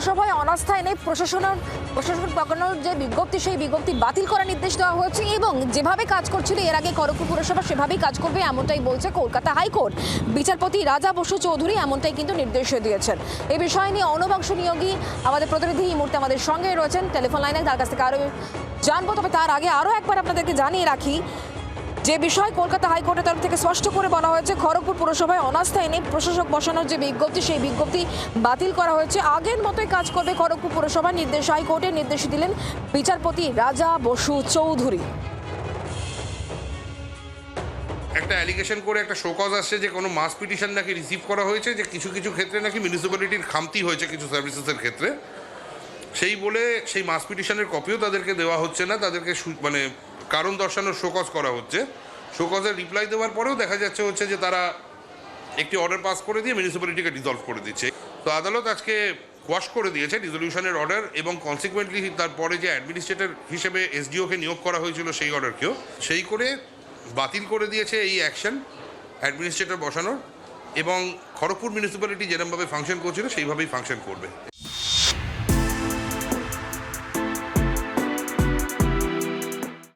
পুরসভায় অনাস্থা এনে প্রশাসন পাকানোর যে বিজ্ঞপ্তি, সেই বিজ্ঞপ্তি বাতিল করার নির্দেশ দেওয়া হয়েছে এবং যেভাবে কাজ করছিল এর আগে খড়গপুর পুরসভা সেভাবেই কাজ করবে এমনটাই বলছে কলকাতা হাইকোর্ট। বিচারপতি রাজা বসু চৌধুরী এমনটাই কিন্তু নির্দেশ দিয়েছেন। এই বিষয় নিয়ে অনবাংশ নিয়োগী আমাদের প্রতিনিধি এই মুহূর্তে আমাদের সঙ্গে রয়েছেন টেলিফোন লাইনে, তার কাছ থেকে আরও জানবো। তবে তার আগে আরও একবার আপনাদেরকে জানিয়ে রাখি যে বিষয় কলকাতা হাইকোর্টের তরফ থেকে স্পষ্ট করে বলা হয়েছে, খড়গপুর পুরসভায় অনাস্থা এনে প্রশাসক বসানোর যে বিজ্ঞপ্তি, সেই বিজ্ঞপ্তি বাতিল করা হয়েছে। আগের মতোই কাজ করবে খড়গপুর পুরসভা, নির্দেশ হাইকোর্টের নির্দেশ দিলেন বিচারপতি রাজা বসু চৌধুরী। একটা অ্যালিগেশন করে একটা শোকজ আসছে যে কোনো মাস পিটিশন নাকি রিসিভ করা হয়েছে, যে কিছু কিছু ক্ষেত্রে নাকি মিউনিসিপ্যালিটির খামতি হয়েছে কিছু সার্ভিসেসের ক্ষেত্রে, সেই বলে সেই মাস পিটিশনের কপিও তাদেরকে দেওয়া হচ্ছে না, তাদেরকে মানে কারণ দর্শানোর শোকজ করা হচ্ছে। শোকজের রিপ্লাই দেওয়ার পরেও দেখা যাচ্ছে হচ্ছে যে তারা একটি অর্ডার পাস করে দিয়ে মিউনিসিপ্যালিটিকে ডিসলভ করে দিচ্ছে। তো আদালত আজকে কোয়াশ করে দিয়েছে ডিসলিউশনের অর্ডার এবং কনসিকুয়েন্টলি তারপরে যে অ্যাডমিনিস্ট্রেটর হিসেবে এসডিওকে নিয়োগ করা হয়েছিল সেই অর্ডারকেও সেই করে বাতিল করে দিয়েছে এই অ্যাকশন অ্যাডমিনিস্ট্রেটর বসানোর, এবং খড়গপুর মিউনিসিপ্যালিটি যেরকমভাবে ফাংশন করছিল সেইভাবেই ফাংশন করবে।